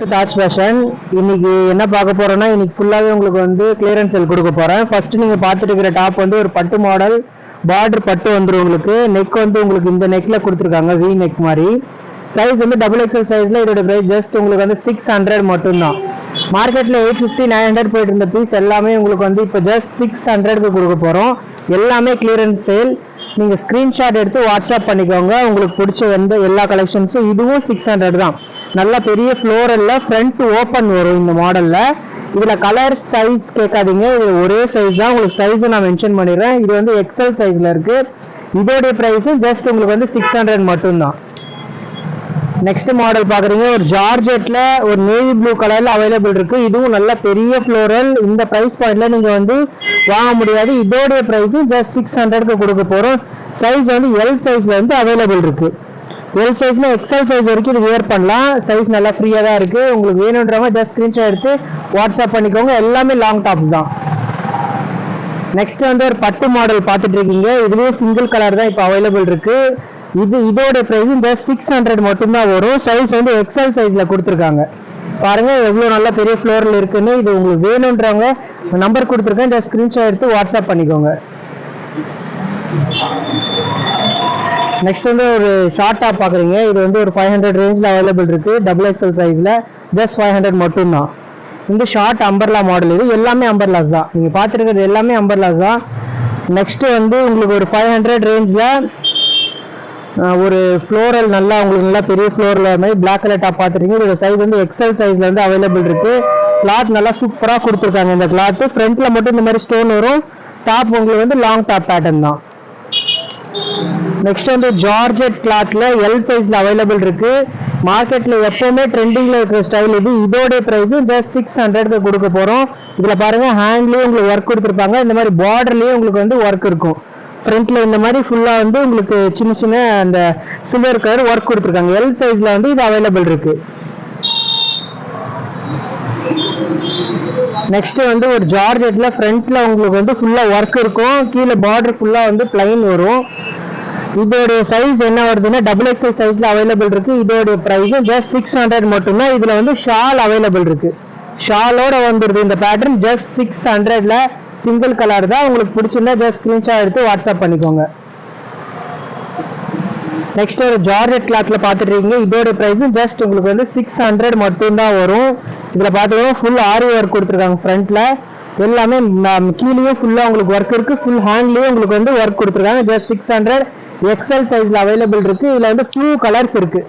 To Taj fashion. இன்னைக்கு என்ன பார்க்க போறோம்னா, இன்னைக்கு ஃபுல்லாவே உங்களுக்கு வந்து கிளியரன்ஸ் சேல் கொடுக்க போறேன். ஃபர்ஸ்ட் நீங்க பார்த்துட்டு இருக்கிற டாப் வந்து ஒரு பட்டு மாடல், பார்டர் பட்டு வந்துடும் உங்களுக்கு. நெக் வந்து உங்களுக்கு இந்த நெக்ல கொடுத்துருக்காங்க, வி நெக் மாதிரி. சைஸ் வந்து டபுள் எக்ஸ்எல் சைஸ்ல. இதோட பிரைஸ் ஜஸ்ட் உங்களுக்கு வந்து 600 மட்டும்தான். மார்க்கெட்ல 850 900 போயிட்டு இருந்த பீஸ் எல்லாமே உங்களுக்கு வந்து இப்போ ஜஸ்ட் 600க்கு கொடுக்க போறோம். எல்லாமே கிளியரன்ஸ் சேல். நீங்க ஸ்கிரீன்ஷாட் எடுத்து வாட்ஸ்அப் பண்ணிக்கோங்க. உங்களுக்கு பிடிச்ச எல்லா கலெக்ஷன்ஸும். இதுவும் 600 தான். நல்ல பெரிய ஃப்ளோரல்ல ஃப்ரண்ட் ஓப்பன் வரும் இந்த மாடல்ல. இதுல கலர் சைஸ் கேட்காதீங்க, இது ஒரே சைஸ் தான். உங்களுக்கு சைஸ் நான் மென்ஷன் பண்ணிடுறேன். இது வந்து எக்ஸல் சைஸ்ல இருக்கு. இதோடைய பிரைஸும் ஜஸ்ட் உங்களுக்கு வந்து 600 மட்டும்தான். நெக்ஸ்ட் மாடல் பாக்குறீங்க, ஒரு ஜார்ஜெட்ல ஒரு நேவி ப்ளூ கலர்ல அவைலபிள் இருக்கு. இதுவும் நல்ல பெரிய ஃப்ளோரல். இந்த பிரைஸ் பாயிண்ட்ல நீங்க வந்து வாங்க முடியாது. இதோடைய பிரைஸும் ஜஸ்ட் 600க்கு கொடுக்க போறோம். சைஸ் வந்து எல் சைஸ்ல வந்து அவைலபிள் இருக்கு. எல் சைஸ்ல எக்ஸல் சைஸ் வரைக்கும் இது வேர் பண்ணலாம். சைஸ் நல்லா ஃப்ரீயா தான் இருக்கு. உங்களுக்கு வேணுன்றவங்க ஜஸ்ட் ஸ்கிரீன்ஷாட் எடுத்து வாட்ஸ்அப் பண்ணிக்கோங்க. எல்லாமே லாங் டாப்ஸ் தான். நெக்ஸ்ட் வந்து ஒரு பட்டு மாடல் பார்த்துட்டு இருக்கீங்க. இதுவே சிங்கிள் கலர் தான் இப்போ அவைலபிள் இருக்கு. இதோட பிரைஸும் ஜஸ்ட் 600 மட்டும்தான் வரும். சைஸ் வந்து எக்ஸல் சைஸ்ல கொடுத்துருக்காங்க. பாருங்க எவ்வளவு நல்ல பெரிய ஃப்ளோரில் இருக்குன்னு. இது உங்களுக்கு வேணுன்றவங்க நம்பர் கொடுத்துருக்கேன், ஜஸ்ட் ஸ்கிரீன்ஷாட் எடுத்து வாட்ஸ்அப் பண்ணிக்கோங்க. நெக்ஸ்ட் வந்து ஒரு ஷார்ட் டாப் பாக்குறீங்க. இது வந்து ஒரு 500 ரேஞ்ச்ல அவைலபிள் இருக்கு. டபுள் எக்ஸ்எல் சைஸ்ல ஜஸ்ட் 500 மட்டும்தான். இந்த ஷார்ட் அம்பர்லா மாடல். இது எல்லாமே அம்பர்லாஸ் தான். நீங்க பாத்துருக்கிறது எல்லாமே அம்பர்லாஸ் தான். நெக்ஸ்ட் வந்து உங்களுக்கு ஒரு 500 ரேஞ்ச்ல ஒரு ஃப்ளோரல் நல்லா உங்களுக்கு நல்லா பெரிய ஃப்ளோரல் மாதிரி பிளாக் கலர் டாப் பார்த்துருக்கீங்க. இதோட சைஸ் வந்து எக்ஸல் சைஸ்ல வந்து அவைலபிள் இருக்கு. கிளாத் நல்லா சூப்பரா கொடுத்துருக்காங்க. இந்த கிளாத் ஃப்ரண்ட்ல மட்டும் இந்த மாதிரி ஸ்டோன் வரும். டாப் உங்களுக்கு வந்து லாங் டாப் பேட்டர்ன் தான். நெக்ஸ்ட் வந்து ஜார்ஜெட் கிளாத்ல எல் சைஸ்ல அவைலபிள் இருக்கு. மார்க்கெட்ல எப்பவுமே ட்ரெண்டிங்ல இருக்கிற ஸ்டைல் இது. இதோட பிரைஸும் ஜஸ்ட் 600க்கு கொடுக்க போறோம். இதுல பாருங்க ஹேண்ட்லயும் உங்களுக்கு ஒர்க் கொடுத்துருப்பாங்க. இந்த மாதிரி பார்டர்லயும் உங்களுக்கு வந்து ஒர்க் இருக்கும். ஃப்ரண்ட்ல இந்த மாதிரி ஃபுல்லா வந்து உங்களுக்கு சின்ன சின்ன அந்த சில்வர் கலர் ஒர்க் கொடுத்துருக்காங்க. எல் சைஸ்ல வந்து இது அவைலபிள் இருக்கு. நெக்ஸ்ட் வந்து ஒரு ஜார்ஜெட்ல ஃப்ரண்ட்ல உங்களுக்கு வந்து ஃபுல்லா ஒர்க் இருக்கும். கீழே பார்டர் ஃபுல்லா வந்து பிளைன் வரும். இதோட சைஸ் என்ன வருதுன்னா டபுள் எக்ஸ்எல் சைஸ்ல அவைலபிள் இருக்கு. இதோட பிரைஸும் ஜஸ்ட் 600 மட்டும்தான். இதுல வந்து ஷால் அவைலபிள் இருக்கு. ஷாலோட வந்துருது இந்த பேட்டர்ன். ஜஸ்ட் 600ல சிங்கிள் கலர் தான். உங்களுக்கு பிடிச்சிருந்தா ஜஸ்ட் ஸ்கிரீன்ஷாட் எடுத்து வாட்ஸ்அப் பண்ணிக்கோங்க. நெக்ஸ்ட் ஒரு ஜார்ஜெட் கிளாத்ல பாத்துட்டு இருக்கீங்க. இதோட பிரைஸும் ஜஸ்ட் உங்களுக்கு வந்து 600 மட்டும்தான் வரும். இதுல பாத்தீங்கன்னா ஃபுல் ஆரி ஒர்க் கொடுத்துருக்காங்க. ஃப்ரண்ட்ல எல்லாமே கீழேயும் ஃபுல்லா உங்களுக்கு ஒர்க் இருக்கு. ஃபுல் ஹேண்ட்லயும் உங்களுக்கு வந்து ஒர்க் கொடுத்துருக்காங்க. ஜஸ்ட் 600 எக்ஸல் சைஸ்ல அவைலபிள் இருக்கு. இதுல வந்து 2 கலர்ஸ் இருக்கு.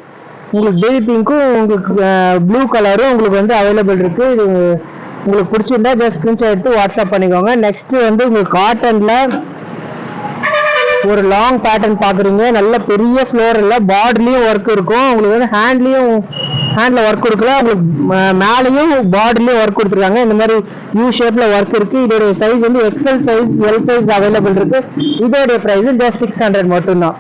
உங்களுக்கு பேபி பிங்க்கும் உங்களுக்கு ப்ளூ கலரும் உங்களுக்கு வந்து அவைலபிள் இருக்கு. இது உங்களுக்கு பிடிச்சிருந்தா ஜஸ்ட் ஸ்கிரீன்ஷாட் எடுத்து வாட்ஸ்அப் பண்ணிக்கோங்க. நெக்ஸ்ட் வந்து உங்களுக்கு காட்டன்ல ஒரு லாங் பேட்டர்ன் பாக்குறீங்க. நல்ல பெரிய ஃப்ளோர்ல பார்டர்லயும் ஒர்க் இருக்கும். உங்களுக்கு வந்து ஹேண்ட்ல ஒர்க் கொடுக்கல. உங்களுக்கு மேலேயும் பார்டர்லயும் ஒர்க் கொடுத்துருக்காங்க. இந்த மாதிரி யூ ஷேப்ல ஒர்க் இருக்கு. இதோட சைஸ் வந்து XL size L size available இருக்கு. இதோட பிரைஸ் ஜஸ்ட் 600 மட்டும்தான்.